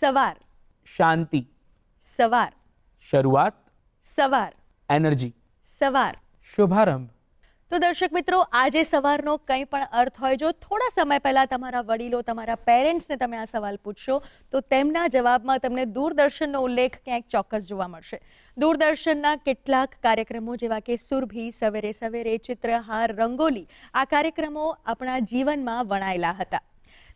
સવાર, શાંતિ, સવાર, શરૂઆત, સવાર, એનર્જી, સવાર. શુભારંભ. તો દર્શક મિત્રો, આજે સવારનો કંઈ પણ અર્થ હોય, જો થોડા સમય પહેલા તમારા વડીલો, તમારા પેરેન્ટ્સને તમે આ સવાલ પૂછશો તો તેમના જવાબમાં તમને દૂરદર્શનનો ઉલ્લેખ ક્યાંક ચોક્કસ જોવા મળશે. દૂરદર્શનના કેટલાક કાર્યક્રમો જેવા કે સુરભી, સવેરે સવેરે, ચિત્રહાર, રંગોલી, આ કાર્યક્રમો આપણા જીવનમાં વણાયેલા હતા.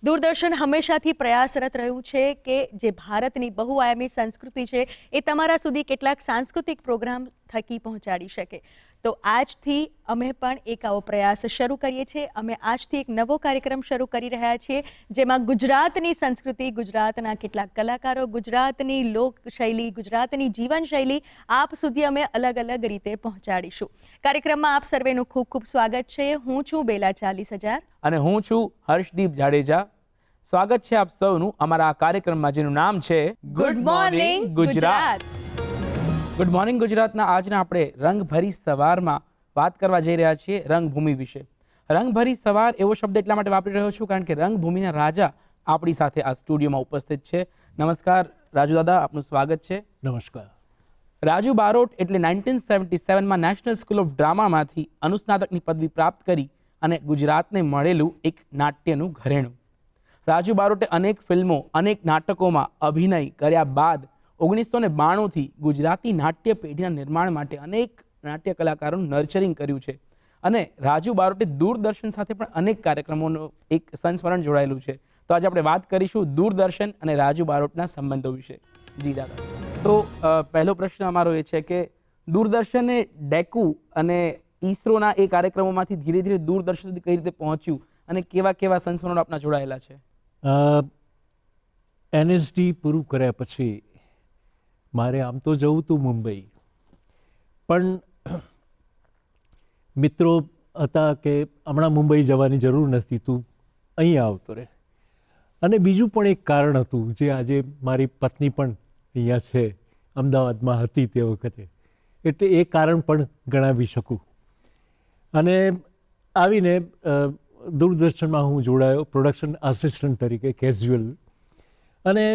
દૂરદર્શન હંમેશાથી પ્રયાસરત રહ્યું છે કે જે ભારતની બહુઆયામી સંસ્કૃતિ છે એ તમારા સુધી કેટલાક સાંસ્કૃતિક પ્રોગ્રામ થકી પહોંચાડી શકે. તો આજથી અમે પણ એક આવો પ્રયાસ શરૂ કરીએ છીએ. અમે આજથી એક નવો કાર્યક્રમ શરૂ કરી રહ્યા છીએ જેમાં ગુજરાતની સંસ્કૃતિ, ગુજરાતના કેટલાક કલાકારો, ગુજરાતની લોકશૈલી, ગુજરાતની જીવનશૈલી આપ સુધી અમે અલગ અલગ રીતે પહોંચાડીશું. કાર્યક્રમમાં આપ સર્વેનું ખૂબ ખૂબ સ્વાગત છે. હું છું બેલા 40,000 અને હું છું હર્ષદીપ જાડેજા. સ્વાગત છે આપ સૌનું અમારા આ કાર્યક્રમમાં જેનું નામ છે good morning Gujarat. Good morning ગુજરાતના આજના આપણે રંગભરી સવારમાં વાત કરવા જઈ રહ્યા છીએ રંગભૂમિ વિશે. રંગભરી સવાર એવો શબ્દ એટલા માટે વાપરી રહ્યો છું કારણ કે રંગભૂમિના રાજા આપણી સાથે આ સ્ટુડિયોમાં ઉપસ્થિત છે. નમસ્કાર રાજુ દાદા, આપનું સ્વાગત છે. નમસ્કાર. રાજુ બારોટ એટલે 1977માં નેશનલ સ્કૂલ ઓફ ડ્રામામાંથી અનુસ્નાતકની પદવી પ્રાપ્ત કરી અને ગુજરાતને મળેલું એક નાટ્યનું ઘરેણું. રાજુ બારોટે અનેક ફિલ્મો, અનેક નાટકોમાં અભિનય કર્યા બાદ 1992થી ગુજરાતી નાટ્ય પેઢીના નિર્માણ માટે અનેક નાટ્ય કલાકારોનું નર્ચરિંગ કર્યું છે. અને રાજુ બારોટે દૂરદર્શન સાથે પણ અનેક કાર્યક્રમોનું એક સંસ્મરણ જોડાયેલું છે. તો આજે આપણે વાત કરીશું દૂરદર્શન અને રાજુ બારોટના સંબંધો વિશે. જી દાદા, તો પહેલો પ્રશ્ન અમારો એ છે કે દૂરદર્શને ડેકુ અને ઈસરોના એ કાર્યક્રમોમાંથી ધીરે ધીરે દૂરદર્શન સુધી કઈ રીતે પહોંચ્યું અને કેવા કેવા સંસ્મરણો આપના જોડાયેલા છે? એનએસડી પૂરું કર્યા પછી મારે આમ તો જવું હતું મુંબઈ, પણ મિત્રો હતા કે હમણાં મુંબઈ જવાની જરૂર નથી, તું અહીંયા આવતો રહે. અને બીજું પણ એક કારણ હતું જે આજે મારી પત્ની પણ અહીંયા છે, અમદાવાદમાં હતી તે વખતે, એટલે એ કારણ પણ ગણાવી શકું. અને આવીને દૂરદર્શનમાં હું જોડાયો પ્રોડક્શન આસિસ્ટન્ટ તરીકે, કેઝ્યુઅલ. અને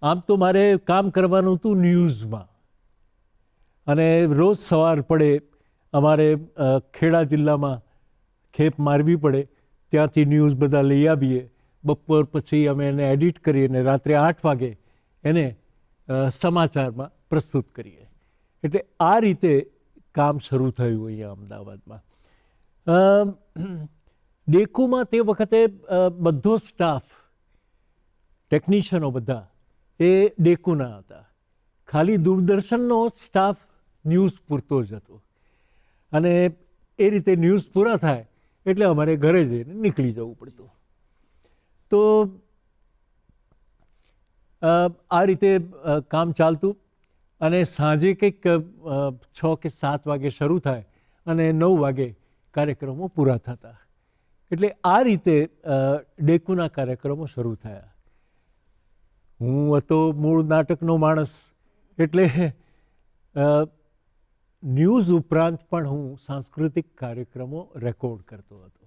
આમ તો મારે કામ કરવાનું હતું ન્યૂઝમાં, અને રોજ સવાર પડે અમારે ખેડા જિલ્લામાં ખેપ મારવી પડે, ત્યાંથી ન્યૂઝ બધા લઈ આવીએ, બપોર પછી અમે એને એડિટ કરીએ અને રાત્રે 8 વાગે એને સમાચારમાં પ્રસ્તુત કરીએ. એટલે આ રીતે કામ શરૂ થયું અહીંયા અમદાવાદમાં. ડેકુમાં તે વખતે બધો સ્ટાફ, ટેકનિશિયનો બધા એ ડેકુના હતા. ખાલી દૂરદર્શનનો સ્ટાફ ન્યૂઝ પૂરતો જ હતો. અને એ રીતે ન્યૂઝ પૂરા થાય એટલે અમારે ઘરે જઈને નીકળી જવું પડતું. તો આ રીતે કામ ચાલતું. અને સાંજે કંઈક 6 કે 7 વાગે શરૂ થાય અને 9 વાગે કાર્યક્રમો પૂરા થતા. એટલે આ રીતે ડેકુના કાર્યક્રમો શરૂ થયા. હું હતો મૂળ નાટકનો માણસ, એટલે ન્યૂઝ ઉપરાંત પણ હું સાંસ્કૃતિક કાર્યક્રમો રેકોર્ડ કરતો હતો.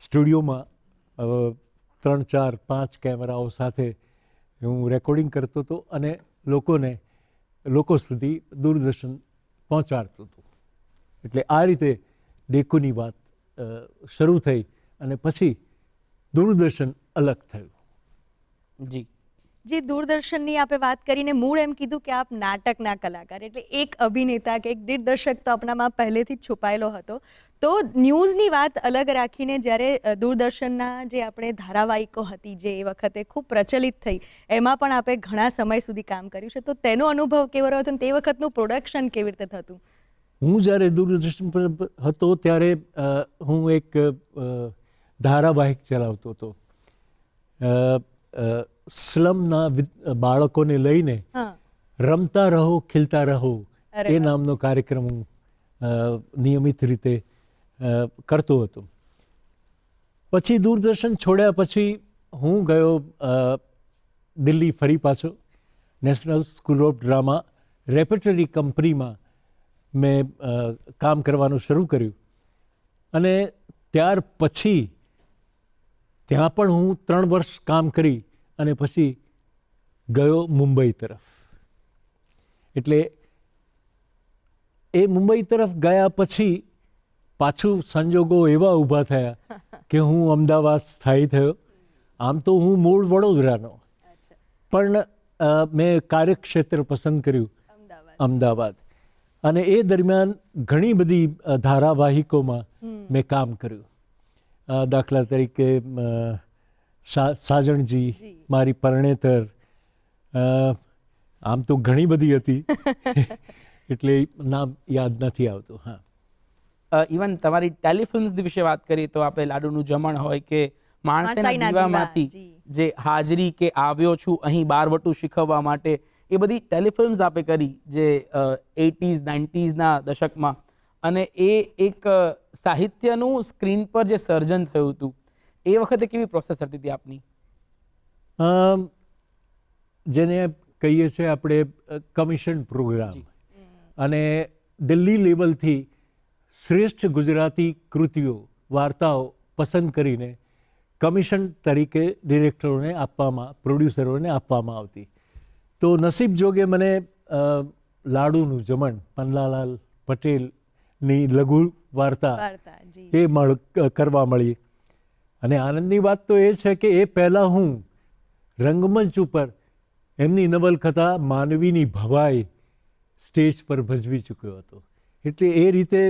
સ્ટુડિયોમાં 3, 4, 5 કેમેરાઓ સાથે હું રેકોર્ડિંગ કરતો હતો અને લોકો સુધી દૂરદર્શન પહોંચાડતું હતું. એટલે આ રીતે ડેકુની વાત શરૂ થઈ અને પછી દૂરદર્શન અલગ થયું. જી જે દૂરદર્શનની આપણે વાત કરીને મૂળ એમ કીધું કે આપ નાટકના કલાકાર, એટલે એક અભિનેતા કે એક દિગ્દર્શક તો આપણામાં પહેલેથી જ છુપાયેલો હતો. તો ન્યૂઝની વાત અલગ રાખીને જ્યારે દૂરદર્શનના જે આપણે ધારાવાહિકો હતી જે એ વખતે ખૂબ પ્રચલિત થઈ, એમાં પણ આપણે ઘણા સમય સુધી કામ કર્યું છે, તો તેનો અનુભવ કેવો રહ્યો હતો અને તે વખતનું પ્રોડક્શન કેવી રીતે થતું? હું જ્યારે દૂરદર્શન પર હતો ત્યારે હું એક ધારાવાહિક ચલાવતો હતો. સ્લમના બાળકોને લઈને રમતા રહો ખીલતા રહો એ નામનો કાર્યક્રમ હું નિયમિત રીતે કરતો હતો. પછી દૂરદર્શન છોડ્યા પછી હું ગયો દિલ્હી ફરી પાછો. નેશનલ સ્કૂલ ઓફ ડ્રામા રેપર્ટરી કંપનીમાં મેં કામ કરવાનું શરૂ કર્યું. અને ત્યાર પછી ત્યાં પણ હું 3 વર્ષ કામ કરી અને પછી ગયો મુંબઈ તરફ. એટલે એ મુંબઈ તરફ ગયા પછી પાછું સંજોગો એવા ઊભા થયા કે હું અમદાવાદ સ્થાયી થયો. આમ તો હું મૂળ વડોદરાનો, પણ મેં કાર્યક્ષેત્ર પસંદ કર્યું અમદાવાદ. અને એ દરમિયાન ઘણી બધી ધારાવાહિકોમાં મેં કામ કર્યું. દાખલા તરીકે સાજણજી, મારી પરણેતર, આમ તો ઘણી બધી હતી એટલે નામ યાદ નથી આવતું. હા, ઇવન તમારી ટેલિફિલ્મ્સ વિશે વાત કરીએ તો આપણે લાડુનું જમણ હોય કે માણસેના માણસાઈના દીવામાંથી દીવા, જી. જે હાજરી કે આવ્યો છું અહીં બારવટું શીખવવા માટે, એ બધી ટેલિફિલ્મ્સ આપે કરી જે 80s 90sના દશકમાં. અને એ એક સાહિત્યનું સ્ક્રીન પર જે સર્જન થયું હતું એ વખતે કેવી પ્રોસેસ હતી હતી આપની? જેને કહીએ છીએ આપણે કમિશન પ્રોગ્રામ, અને દિલ્હી લેવલથી શ્રેષ્ઠ ગુજરાતી કૃતિઓ, વાર્તાઓ પસંદ કરીને કમિશન તરીકે ડિરેક્ટરોને આપવામાં, પ્રોડ્યુસરોને આપવામાં આવતી. તો નસીબ જોગે મને લાડુનું જમણ, પન્નાલાલ પટેલની લઘુ વાર્તા એ કરવા મળી. અને આનંદની વાત તો એ છે કે એ પહેલાં હું રંગમંચ ઉપર એમની નવલકથા માનવીની ભવાઈ સ્ટેજ પર ભજવી ચૂક્યો હતો. એટલે એ રીતે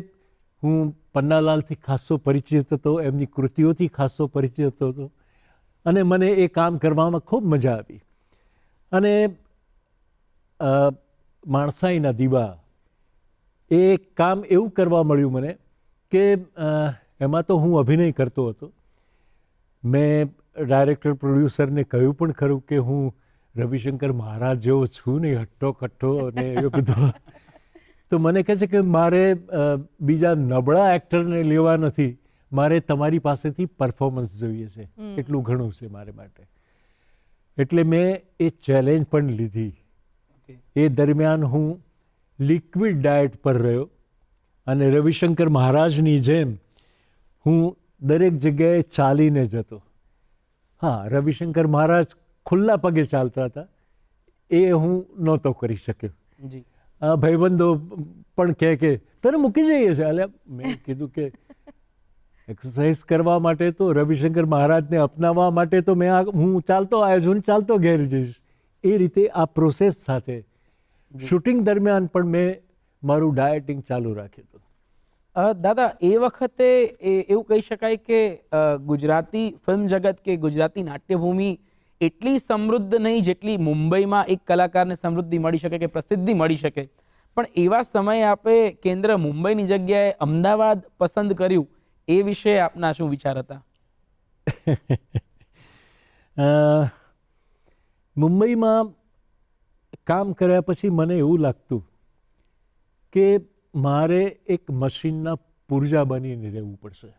હું પન્નાલાલથી ખાસો પરિચિત હતો, એમની કૃતિઓથી ખાસો પરિચિત હતો, અને મને એ કામ કરવામાં ખૂબ મજા આવી. અને માણસાઈના દીવા એ કામ એવું કરવા મળ્યું મને કે એમાં તો હું અભિનય કરતો હતો. મેં ડાયરેક્ટર પ્રોડ્યુસરને કહ્યું પણ ખરું કે હું રવિશંકર મહારાજ જેવો છું ને, હટ્ટો કટ્ટો અને એ બધું. તો મને કહે છે કે મારે બીજા નબળા એક્ટરને લેવા નથી, મારે તમારી પાસેથી પરફોર્મન્સ જોઈએ છે, એટલું ઘણું છે મારે માટે. એટલે મેં એ ચેલેન્જ પણ લીધી. એ દરમિયાન હું લિક્વિડ ડાયટ પર રહ્યો અને રવિશંકર મહારાજની જેમ હું દરેક જગ્યાએ ચાલીને જતો. હા, રવિશંકર મહારાજ ખુલ્લા પગે ચાલતા હતા, એ હું નહોતો કરી શક્યો. જી. ભાઈબંધો પણ કહે કે તને મૂકી જઈએ છે. એટલે મેં કીધું કે એક્સરસાઇઝ કરવા માટે તો, રવિશંકર મહારાજને અપનાવવા માટે તો હું ચાલતો આવ્યો છું ને ચાલતો ઘેર જઈશ. એ રીતે આ પ્રોસેસ સાથે શૂટિંગ દરમિયાન પણ મેં મારું ડાયટિંગ ચાલુ રાખ્યું હતું. દાદા, એ વખતે એવું કહી શકાય કે ગુજરાતી ફિલ્મ જગત કે ગુજરાતી નાટ્યભૂમિ એટલી સમૃદ્ધ નહીં જેટલી મુંબઈમાં એક કલાકારને સમૃદ્ધિ મળી શકે કે પ્રસિદ્ધિ મળી શકે. પણ એવા સમયે આપે કેન્દ્ર મુંબઈની જગ્યાએ અમદાવાદ પસંદ કર્યું, એ વિશે આપના શું વિચાર હતા? મુંબઈમાં કામ કર્યા પછી મને એવું લાગતું કે મારે એક મશીનના પુર્જા બનીને રહેવું પડશે.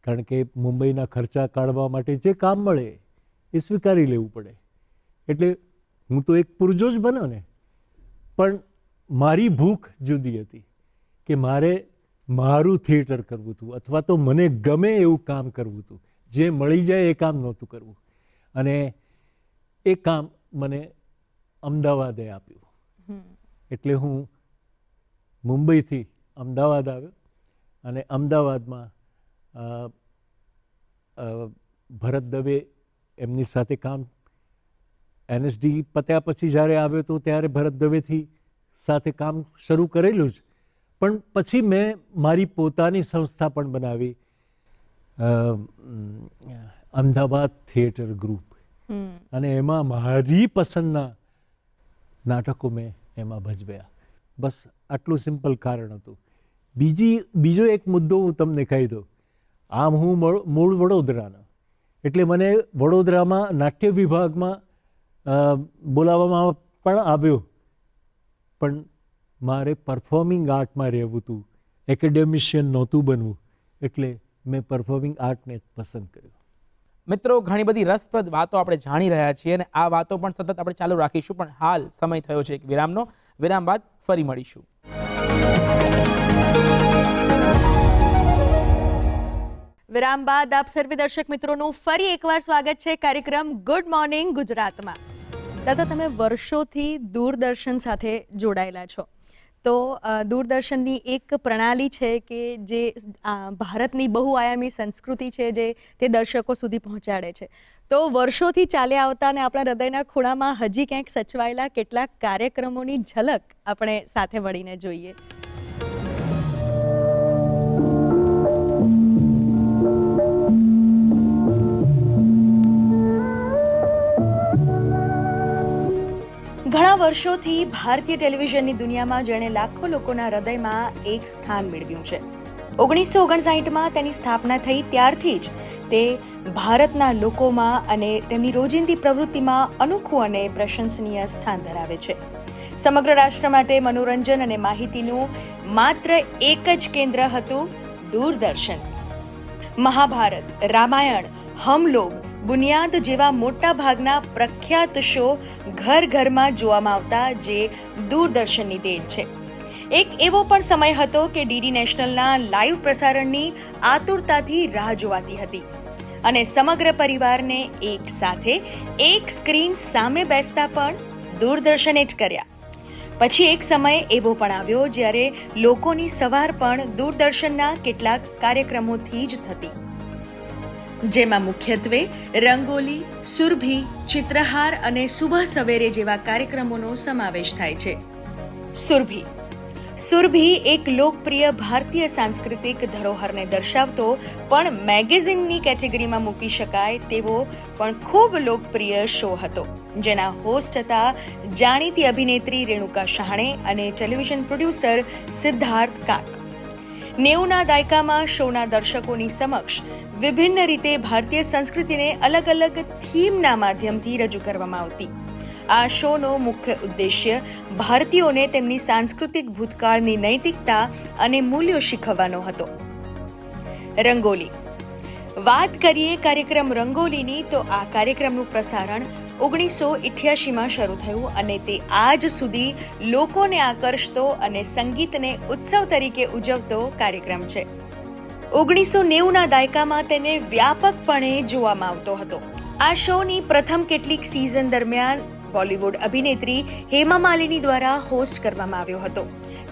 કારણ કે મુંબઈના ખર્ચા કાઢવા માટે જે કામ મળે એ સ્વીકારી લેવું પડે. એટલે હું તો એક પુરજો જ બન્યો ને. પણ મારી ભૂખ જુદી હતી કે મારે મારું થિયેટર કરવું હતું, અથવા તો મને ગમે એવું કામ કરવું હતું. જે મળી જાય એ કામ નહોતું કરવું. અને એ કામ મને અમદાવાદે આપ્યું. એટલે હું મુંબઈથી અમદાવાદ આવ્યો અને અમદાવાદમાં ભરત દવે એમની સાથે કામ, NSD પત્યા પછી જ્યારે આવ્યો તો ત્યારે ભરત દવેથી સાથે કામ શરૂ કરેલું જ. પણ પછી મેં મારી પોતાની સંસ્થા પણ બનાવી, અમદાવાદ થિયેટર ગ્રુપ. અને એમાં મારી પસંદના નાટકો મેં એમાં ભજવ્યા. બસ આટલું સિમ્પલ કારણ હતું. બીજો એક મુદ્દો હું તમને કહી દઉં. આમ હું મૂળ વડોદરાનો, એટલે મને વડોદરામાં નાટ્ય વિભાગમાં બોલાવવામાં પણ આવ્યો, પણ મારે પરફોર્મિંગ આર્ટમાં રહેવું હતું, એકેડેમિશિયન નહોતું બનવું. એટલે મેં પરફોર્મિંગ આર્ટને પસંદ કર્યું. મિત્રો, ઘણી બધી રસપ્રદ વાતો આપણે જાણી રહ્યા છીએ અને આ વાતો પણ સતત આપણે ચાલુ રાખીશું. પણ હાલ સમય થયો છે એક વિરામનો. વિરામ બાદ ફરી મળીશું. વિરામ બાદ આપ સર્વે દર્શક મિત્રોનું ફરી એકવાર સ્વાગત છે કાર્યક્રમ ગુડ મોર્નિંગ ગુજરાતમાં. દાદા, તમે વર્ષોથી દૂરદર્શન સાથે જોડાયેલા છો, તો દૂરદર્શનની એક પ્રણાલી છે કે જે ભારતની બહુઆયામી સંસ્કૃતિ છે જે તે દર્શકો સુધી પહોંચાડે છે. તો વર્ષોથી ચાલ્યા આવતા અને આપણા હૃદયના ખૂણામાં હજી ક્યાંક સચવાયેલા કેટલાક કાર્યક્રમોની ઝલક આપણે સાથે મળીને જોઈએ. ઘણા વર્ષોથી ભારતીય ટેલિવિઝનની દુનિયામાં જેણે લાખો લોકોના હૃદયમાં એક સ્થાન મેળવ્યું છે. 1959માં તેની સ્થાપના થઈ ત્યારથી જ તે ભારતના લોકોમાં અને તેમની રોજિંદી પ્રવૃત્તિમાં અનોખું અને પ્રશંસનીય સ્થાન ધરાવે છે. સમગ્ર રાષ્ટ્ર માટે મનોરંજન અને માહિતીનું માત્ર એક જ કેન્દ્ર હતું, દૂરદર્શન. મહાભારત, રામાયણ, હમ લોગ, બુનિયાદ જેવા મોટા ભાગના પ્રખ્યાત શો ઘર ઘરમાં જોવામાં આવતા, જે દૂરદર્શનની દેન છે. એક એવો પણ સમય હતો કે ડીડી નેશનલના લાઈવ પ્રસારણની આતુરતાથી રાહ જોવાતી હતી અને સમગ્ર પરિવારને એક સાથે એક સ્ક્રીન સામે બેસતા પણ દૂરદર્શને જ કર્યા. પછી એક સમય એવો પણ આવ્યો જ્યારે લોકોની સવાર પણ દૂરદર્શનના કેટલાક કાર્યક્રમોથી જ થતી, જેમાં મુખ્યત્વે રંગોલી, સુરભી, ચિત્રહાર અને સુબહ સવેરે જેવા કાર્યક્રમોનો સમાવેશ થાય છે. સુરભી એક લોકપ્રિય ભારતીય સાંસ્કૃતિક ધરોહરને દર્શાવતો પણ મેગેઝિનની કેટેગરીમાં મૂકી શકાય તેવો પણ ખૂબ લોકપ્રિય શો હતો, જેના હોસ્ટ હતા જાણીતી અભિનેત્રી રેણુકા શહાણે અને ટેલિવિઝન પ્રોડ્યુસર સિદ્ધાર્થ કાક. 90ના દાયકામાં શોના દર્શકોની સમક્ષ વિભિન્ન રીતે ભારતીય સંસ્કૃતિને અલગ અલગ થીમના માધ્યમથી રજૂ કરવામાં આવતી. આ શોનો મુખ્ય ઉદ્દેશ્ય ભારતીયોને તેમની સાંસ્કૃતિક ભૂતકાળની નૈતિકતા અને મૂલ્યો શીખવવાનો હતો. રંગોલી. વાત કરીએ કાર્યક્રમ રંગોલીની, તો આ કાર્યક્રમનું પ્રસારણ 1988માં શરૂ થયું અને તે આજ સુધી લોકોને આકર્ષતો અને સંગીતને ઉત્સવ તરીકે ઉજવતો કાર્યક્રમ છે. 1990ના દાયકામાં તેને વ્યાપકપણે જોવામાં આવતો હતો. આ શોની પ્રથમ કેટલીક સિઝન દરમિયાન બોલિવૂડ અભિનેત્રી હેમા માલિની દ્વારા હોસ્ટ કરવામાં આવ્યો હતો.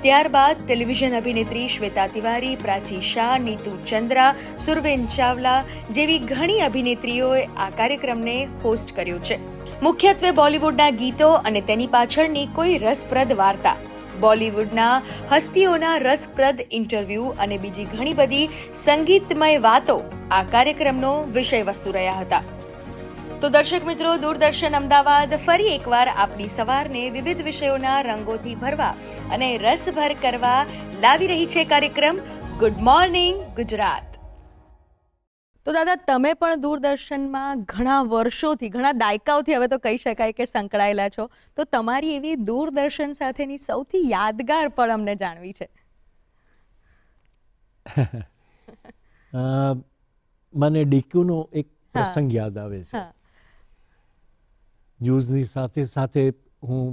ત્યારબાદ ટેલિવિઝન અભિનેત્રી શ્વેતા તિવારી, પ્રાચી શાહ, નીતુ ચંદ્રા, સુરવેન ચાવલા જેવી ઘણી અભિનેત્રીઓએ આ કાર્યક્રમને હોસ્ટ કર્યો છે. મુખ્યત્વે બોલિવૂડના ગીતો અને તેની પાછળની કોઈ રસપ્રદ વાર્તા, બોલિવૂડના હસ્તીઓના રસપ્રદ ઇન્ટરવ્યૂ અને બીજી ઘણી બધી સંગીતમય વાતો આ કાર્યક્રમનો વિષય વસ્તુ રહ્યા હતા. તો દર્શક મિત્રો, દૂરદર્શન અમદાવાદ ફરી એકવાર આપની સવારને વિવિધ વિષયોના રંગોથી ભરવા અને રસભર કરવા લાવી રહી છે કાર્યક્રમ ગુડ મોર્નિંગ ગુજરાત. તો દાદા, તમે પણ દૂરદર્શનમાં ઘણા વર્ષોથી, ઘણા દાયકાઓથી હવે તો કહી શકાય કે સંકળાયેલા છો, તો તમારી એવી દૂરદર્શન સાથેની સૌથી યાદગાર પળ અમને જાણવી છે. મને ડીક્યુનો એક પ્રસંગ યાદ આવે છે. ન્યૂઝની સાથે સાથે હું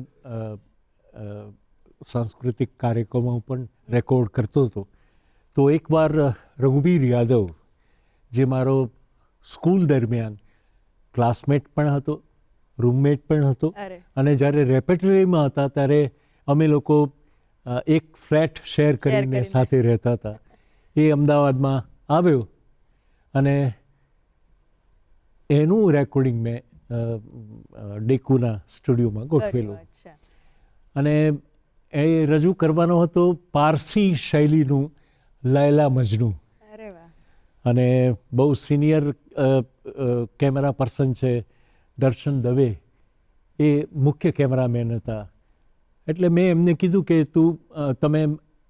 સાંસ્કૃતિક કાર્યક્રમો પણ રેકોર્ડ કરતો હતો. તો એકવાર રઘુબીર યાદવ, જે મારો સ્કૂલ દરમિયાન ક્લાસમેટ પણ હતો, રૂમમેટ પણ હતો, અને જ્યારે રેપેટરીમાં હતા ત્યારે અમે લોકો એક ફ્લેટ શેર કરીને સાથે રહેતા હતા. એ અમદાવાદમાં આવ્યો અને એનું રેકોર્ડિંગ મેં ડેકુના સ્ટુડિયોમાં ગોઠવેલું. અને એ રજૂ કરવાનો હતો પારસી શૈલીનું લૈલા મજનુ. અને બહુ સિનિયર કેમેરા પર્સન છે દર્શન દવે, એ મુખ્ય કેમેરામેન હતા. એટલે મેં એમને કીધું કે તમે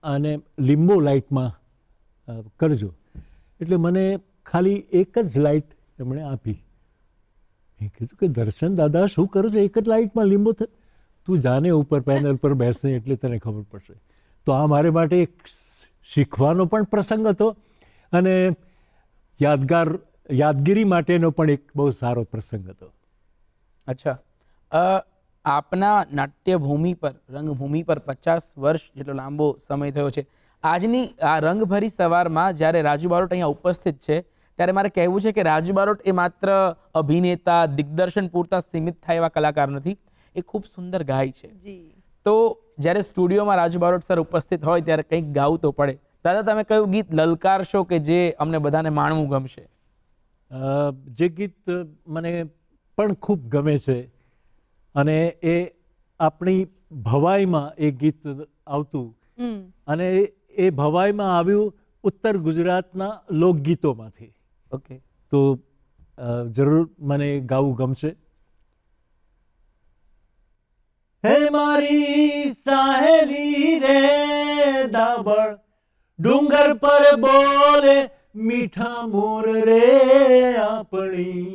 આને લિમ્બો લાઇટમાં કરજો. એટલે મને ખાલી એક જ લાઇટ એમણે આપી. મેં કીધું કે દર્શન દાદા, શું કરો છો? એક જ લાઇટમાં લીંબો થાય? તું જાને ઉપર પેનલ પર બેસને એટલે તને ખબર પડશે. તો આ મારે માટે એક શીખવાનો પણ પ્રસંગ હતો અને યાદગીરી માટેનો પણ એક બહુ સારો પ્રસંગ હતો. અચ્છા, આપના નાટ્યભૂમિ પર, રંગભૂમિ પર 50 વર્ષ જેટલો લાંબો સમય થયો છે. આજની આ રંગભરી સવારમાં જ્યારે રાજુ બારોટ અહીંયા ઉપસ્થિત છે, ત્યારે મારે કહેવું છે કે રાજુ બારોટ એ માત્ર અભિનેતા દિગ્દર્શન પૂરતા સીમિત થાય એવા કલાકાર નથી, એ ખૂબ સુંદર ગાય છે. જી તો જ્યારે સ્ટુડિયોમાં રાજુ બારોટ સર ઉપસ્થિત હોય ત્યારે કંઈક ગાવું તો પડે. દાદા, તમે કયું ગીત લલકારશો કે જે અમને બધાને માણવું ગમશે? જે ગીત મને પણ ખૂબ ગમે છે અને એ આપણી ભવાઈમાં એ ગીત આવતું અને એ ભવાઈમાં આવ્યું ઉત્તર ગુજરાતના લોકગીતોમાંથી. ઓકે. તો જરૂર મને ગાવું ગમશે. હે મારી સાહેલી રે દાબળ ડુંગર પર બોલે મીઠા મોર રે આપણી,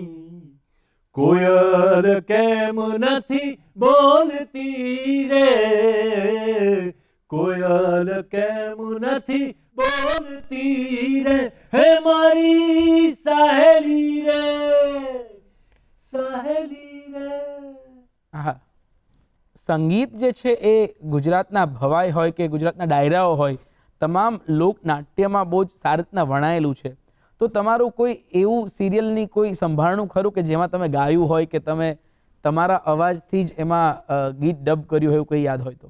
કોયલ કેમ નથી બોલતી રે, કોયલ કેમ નથી બોલતી રે, હે મારી સાહેલી રે, સાહેલી રે. હા, સંગીત જે છે એ ગુજરાતના ભવાઈ હોય કે ગુજરાતના ડાયરાઓ હોય, તમામ લોકનાટ્યમાં બહુ જ સારી રીતના વણાયેલું છે. તો તમારું કોઈ એવું સિરિયલની કોઈ સંભાળણું ખરું કે જેમાં તમે ગાયું હોય કે તમે તમારા અવાજથી જ એમાં ગીત ડબ કર્યું હોય, એવું કંઈ યાદ હોય તો?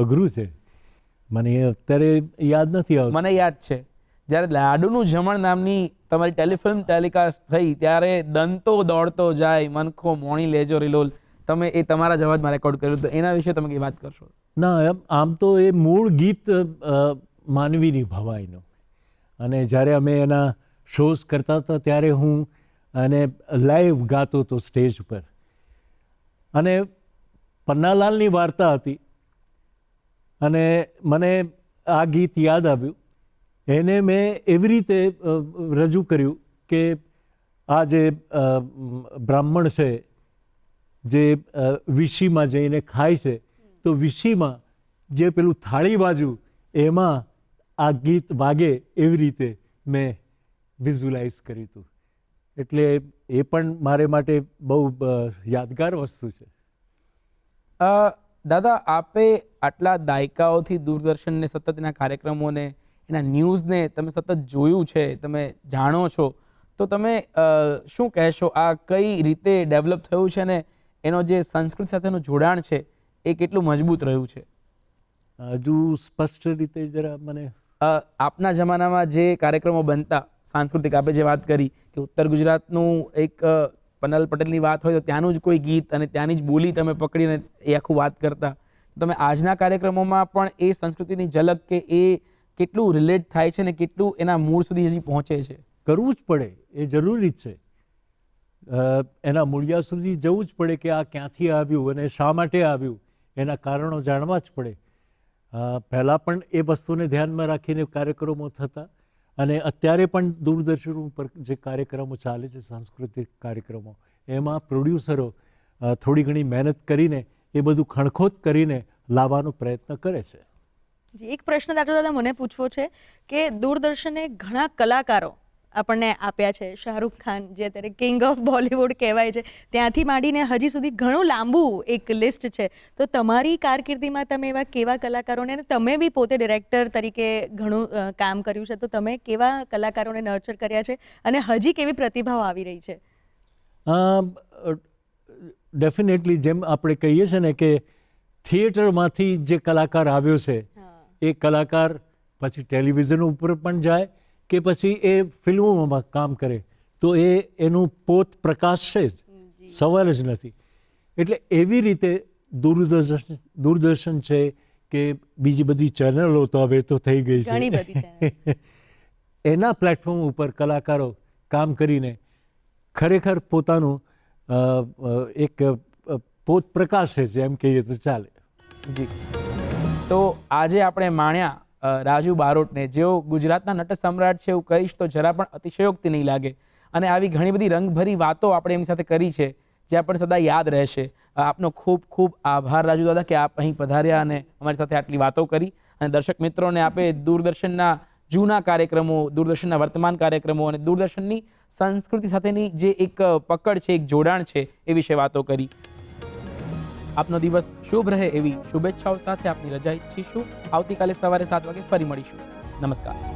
અઘરું છે, મને અત્યારે યાદ નથી આવતું. મને યાદ છે, જ્યારે લાડુનું જમણ નામની તમારી ટેલિફિલ્મ ટેલિકાસ્ટ થઈ ત્યારે દંતો દોડતો જાય મનખો મોણી લેજો રિલોલ, તમે એ તમારા જ અવાજમાં રેકોર્ડ કર્યું, તો એના વિશે તમે કંઈ વાત કરશો? ના, આમ તો એ મૂળ ગીત માનવીની ભવાઈનું, અને જ્યારે અમે એના શોઝ કરતા હતા ત્યારે હું અને લાઈવ ગાતો હતો સ્ટેજ પર, અને પન્નાલાલની વાર્તા હતી અને મને આ ગીત યાદ આવ્યું. એને મેં એવી રીતે રજૂ કર્યું કે આ જે બ્રાહ્મણ છે જે વિશીમાં જઈને ખાય છે, તો વિશીમાં જે પેલું થાળી બાજુ એમાં આ ગીત વાગે એવી રીતે મેં વિઝ્યુલાઇઝ કર્યું હતું. એટલે એ પણ મારે માટે બહુ યાદગાર વસ્તુ છે. દાદા, આપે આટલા દાયકાઓથી દૂરદર્શનને સતત એના કાર્યક્રમોને એના ન્યૂઝને તમે સતત જોયું છે, તમે જાણો છો, તો તમે શું કહેશો આ કઈ રીતે ડેવલપ થયું છે ને એનો જે સંસ્કૃત સાથેનું જોડાણ છે એ કેટલું મજબૂત રહ્યું છે? હજુ સ્પષ્ટ રીતે જરા મને આપના જમાનામાં જે કાર્યક્રમો બનતા સાંસ્કૃતિક, આપે જે વાત કરી કે ઉત્તર ગુજરાતનું એક પન્નાલાલ પટેલની વાત હોય તો ત્યાંનું જ કોઈ ગીત અને ત્યાંની જ બોલી તમે પકડીને એ આખું વાત કરતા, તમે આજના કાર્યક્રમોમાં પણ એ સંસ્કૃતિની ઝલક કે એ કેટલું રિલેટ થાય છે ને કેટલું એના મૂળ સુધી હજી પહોંચે છે? કરવું જ પડે, એ જરૂરી જ છે. એના મૂળિયા સુધી જવું જ પડે કે આ ક્યાંથી આવ્યું અને શા માટે આવ્યું, એના કારણો જાણવા જ પડે. પહેલાં પણ એ વસ્તુને ધ્યાનમાં રાખીને કાર્યક્રમો થતા, અને અત્યારે પણ દૂરદર્શન ઉપર જે કાર્યક્રમો ચાલે છે, સાંસ્કૃતિક કાર્યક્રમો, એમાં પ્રોડ્યુસરો થોડી ઘણી મહેનત કરીને એ બધું ખણખોત કરીને લાવવાનો પ્રયત્ન કરે છે. જી, એક પ્રશ્ન દાદા મને પૂછવો છે કે દૂરદર્શને ઘણા કલાકારો આપણને આપ્યા છે. શાહરૂખ ખાન જે અત્યારે કિંગ ઓફ બોલિવૂડ કહેવાય છે, ત્યાંથી માંડીને હજી સુધી ઘણું લાંબુ એક લિસ્ટ છે. તો તમારી કારકિર્દીમાં તમે એવા કેવા કલાકારોને, અને તમે બી પોતે ડિરેક્ટર તરીકે ઘણું કામ કર્યું છે, તો તમે કેવા કલાકારોને નર્ચર કર્યા છે અને હજી કેવી પ્રતિભાઓ આવી રહી છે? ડેફિનેટલી, જેમ આપણે કહીએ છીએ ને કે થિયેટરમાંથી જે કલાકાર આવ્યો છે એ કલાકાર પછી ટેલિવિઝન ઉપર પણ જાય કે પછી એ ફિલ્મોમાં કામ કરે, તો એનું પોત પ્રકાશ છે જ, સવાલ જ નથી. એટલે એવી રીતે દૂરદર્શન છે કે બીજી બધી ચેનલો તો હવે તો થઈ ગઈ છે, ઘણી બધી ચેનલ, એના પ્લેટફોર્મ ઉપર કલાકારો કામ કરીને ખરેખર પોતાનું એક પોત પ્રકાશ છે, એમ કહીએ તો ચાલે. જી, તો આજે આપણે માણ્યા રાજુ બારોટને, જેઓ ગુજરાતના નટ સમ્રાટ છે એવું કહીશ તો જરા પણ અતિશયોક્તિ નહીં લાગે, અને આવી ઘણી બધી રંગભરી વાતો આપણે એમની સાથે કરી છે જે આપણને સદા યાદ રહેશે. આપનો ખૂબ ખૂબ આભાર રાજુ દાદા કે આપ અહીં પધાર્યા અને અમારી સાથે આટલી વાતો કરી, અને દર્શક મિત્રોને આપે દૂરદર્શનના જૂના કાર્યક્રમો, દૂરદર્શનના વર્તમાન કાર્યક્રમો અને દૂરદર્શનની સંસ્કૃતિ સાથેની જે એક પકડ છે, એક જોડાણ છે, એ વિશે વાતો કરી. આપનો દિવસ શુભ રહે એવી શુભેચ્છાઓ સાથે આપની રજા ઈચ્છીશું. આવતીકાલે સવારે 7 વાગે ફરી મળીશું. નમસ્કાર.